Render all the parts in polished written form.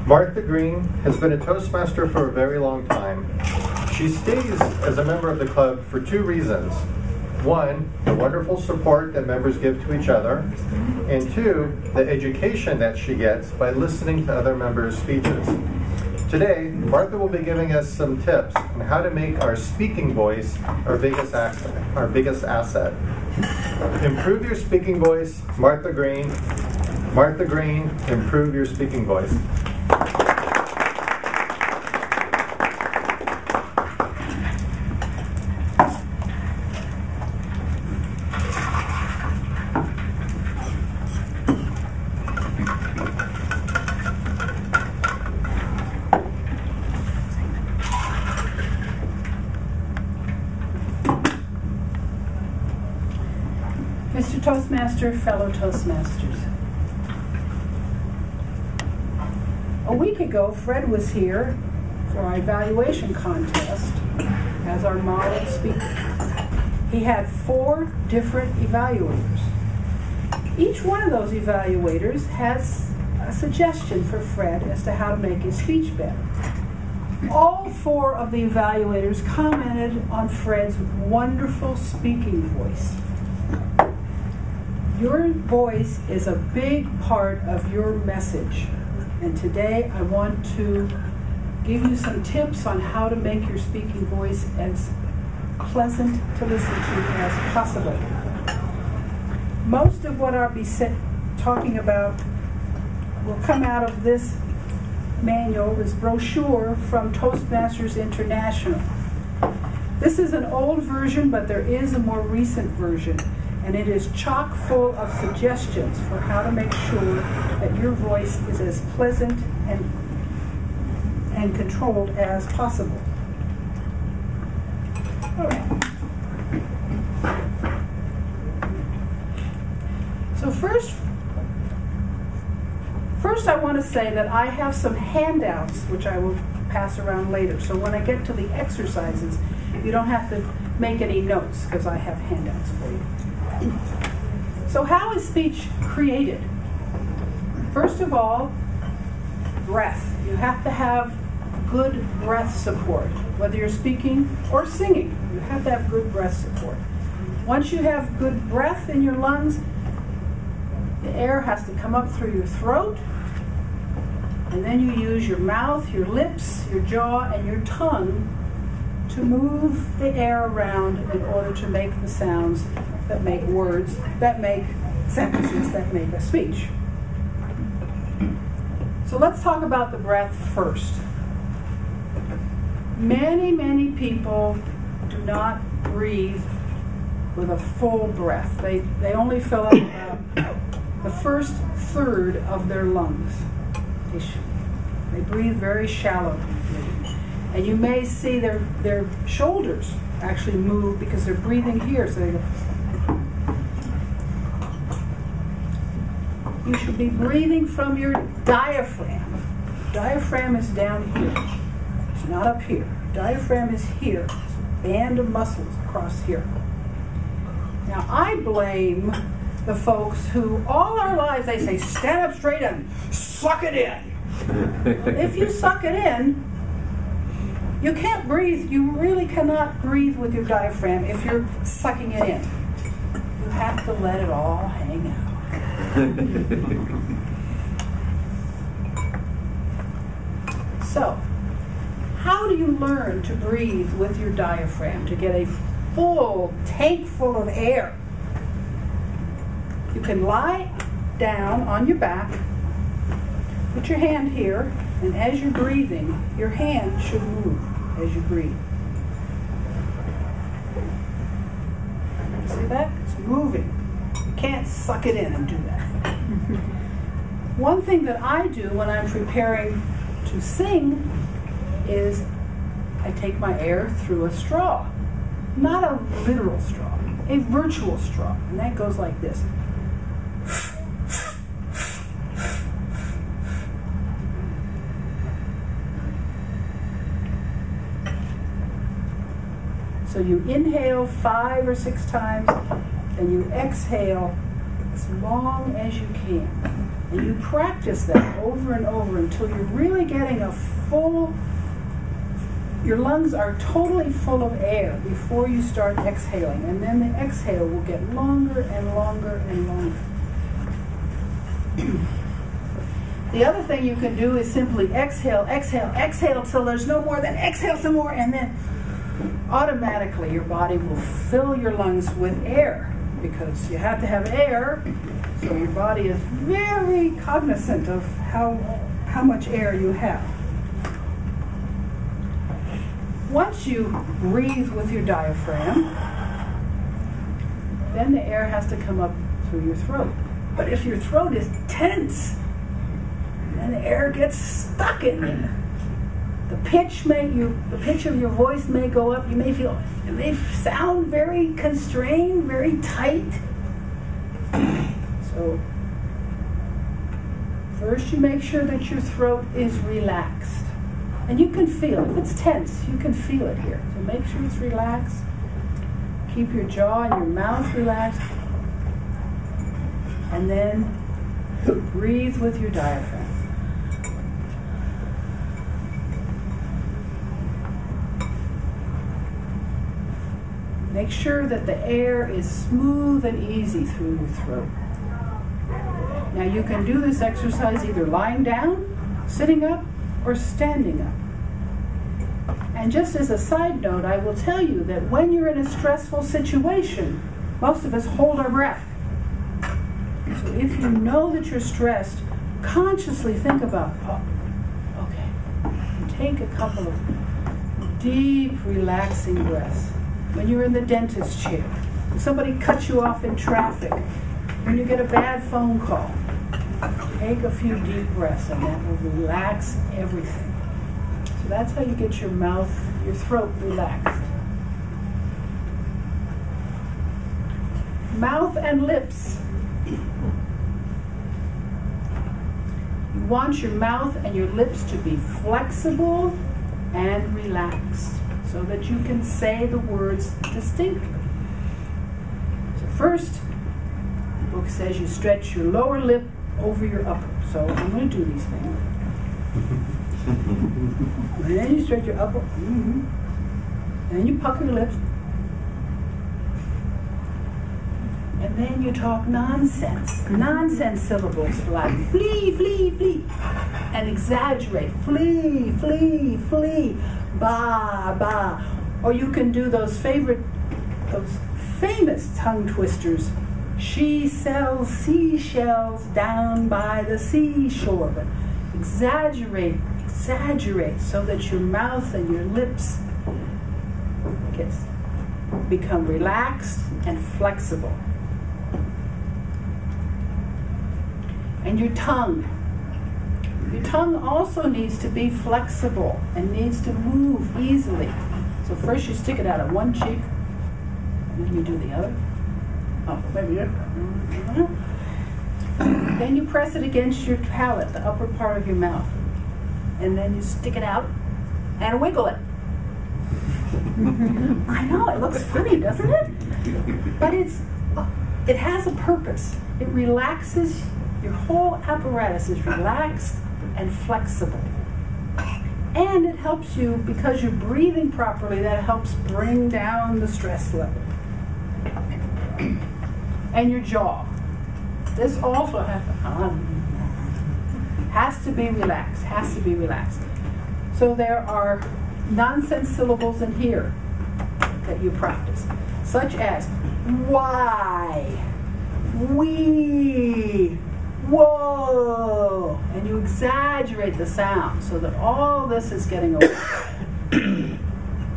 Martha Greene has been a Toastmaster for a very long time. She stays as a member of the club for two reasons. One, the wonderful support that members give to each other, and two, the education that she gets by listening to other members' speeches. Today, Martha will be giving us some tips on how to make our speaking voice our biggest asset. Improve your speaking voice, Martha Greene. Martha Greene, improve your speaking voice. Mr. Toastmaster, fellow Toastmasters. A week ago, Fred was here for our evaluation contest as our model speaker. He had 4 different evaluators. Each one of those evaluators has a suggestion for Fred as to how to make his speech better. All 4 of the evaluators commented on Fred's wonderful speaking voice. Your voice is a big part of your message, and today I want to give you some tips on how to make your speaking voice as pleasant to listen to as possible. Most of what I'll be talking about will come out of this manual, this brochure from Toastmasters International. This is an old version, but there is a more recent version. And it is chock full of suggestions for how to make sure that your voice is as pleasant and controlled as possible. All right. So first I want to say that I have some handouts which I will pass around later. So when I get to the exercises, you don't have to make any notes because I have handouts for you. So how is speech created? First of all, breath. You have to have good breath support. Whether you're speaking or singing, you have to have good breath support. Once you have good breath in your lungs, the air has to come up through your throat, and then you use your mouth, your lips, your jaw, and your tongue to move the air around in order to make the sounds that make words, that make sentences, that make a speech. So let's talk about the breath first. Many people do not breathe with a full breath. They only fill up about the first third of their lungs. They breathe very shallowly. And you may see their shoulders actually move because they're breathing here. So they go. You should be breathing from your diaphragm. Diaphragm is down here. It's not up here. Diaphragm is here. It's a band of muscles across here. Now I blame the folks who all our lives they say, stand up straight and suck it in. If you suck it in, you can't breathe. You really cannot breathe with your diaphragm if you're sucking it in. You have to let it all hang out. So, how do you learn to breathe with your diaphragm, to get a full tank full of air? You can lie down on your back, put your hand here, and as you're breathing, your hand should move as you breathe. See that? It's moving. You can't suck it in and do that. One thing that I do when I'm preparing to sing is I take my air through a straw. Not a literal straw, a virtual straw. And that goes like this. So you inhale 5 or 6 times, and you exhale as long as you can. And you practice that over and over until you're really getting a full, your lungs are totally full of air before you start exhaling. And then the exhale will get longer and longer and longer. The other thing you can do is simply exhale, exhale, exhale till there's no more, then exhale some more, and then automatically your body will fill your lungs with air, because you have to have air, so your body is very cognizant of how much air you have. Once you breathe with your diaphragm, then the air has to come up through your throat. But if your throat is tense, then the air gets stuck in there. The pitch of your voice may go up. You may feel, it may sound very constrained, very tight. So first you make sure that your throat is relaxed. And you can feel it. If it's tense, you can feel it here. So make sure it's relaxed. Keep your jaw and your mouth relaxed. And then breathe with your diaphragm. Make sure that the air is smooth and easy through your throat. Now you can do this exercise either lying down, sitting up, or standing up. And just as a side note, I will tell you that when you're in a stressful situation, most of us hold our breath. So if you know that you're stressed, consciously think about, okay, and take a couple of deep, relaxing breaths. When you're in the dentist chair, when somebody cuts you off in traffic, when you get a bad phone call, take a few deep breaths and that will relax everything. So that's how you get your mouth, your throat relaxed. Mouth and lips. You want your mouth and your lips to be flexible and relaxed, so that you can say the words distinctly. So first, the book says you stretch your lower lip over your upper. So I'm going to do these things. And then you stretch your upper, and then you pucker your lips. And then you talk nonsense syllables like flee, flee, flee, and exaggerate, flee, flee, flee, ba, ba. Or you can do those famous tongue twisters. She sells seashells down by the seashore. But exaggerate, so that your mouth and your lips become relaxed and flexible. And your tongue also needs to be flexible and needs to move easily. So first you stick it out at one cheek, and then you do the other. Oh, maybe then you press it against your palate, the upper part of your mouth. And then you stick it out and wiggle it. I know, it looks funny, doesn't it? But it has a purpose. It relaxes. Your whole apparatus is relaxed and flexible. And it helps you, because you're breathing properly, that helps bring down the stress level. And your jaw. This also has to be relaxed, So there are nonsense syllables in here that you practice, such as why, we, whoa, and you exaggerate the sound so that all this is getting over.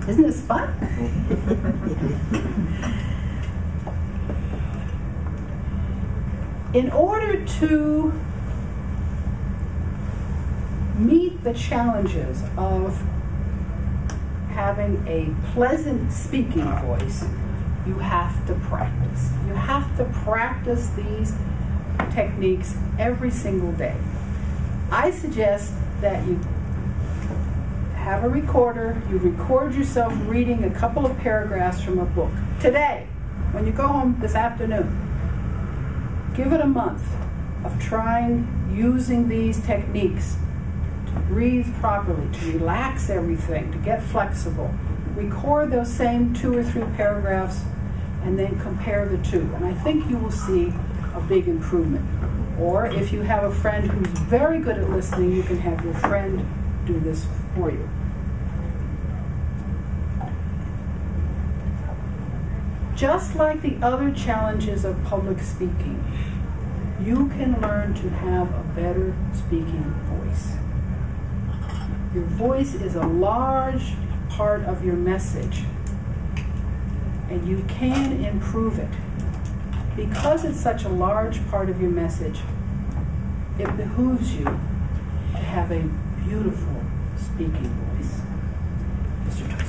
Isn't this fun? In order to meet the challenges of having a pleasant speaking voice, you have to practice. You have to practice these techniques every single day. I suggest that you have a recorder, you record yourself reading a couple of paragraphs from a book. Today, when you go home this afternoon, give it a month of trying using these techniques to breathe properly, to relax everything, to get flexible. Record those same 2 or 3 paragraphs and then compare the two. And I think you will see a big improvement. Or if you have a friend who's very good at listening, you can have your friend do this for you. Just like the other challenges of public speaking, you can learn to have a better speaking voice. Your voice is a large part of your message, and you can improve it. Because it's such a large part of your message, it behooves you to have a beautiful speaking voice. Mr.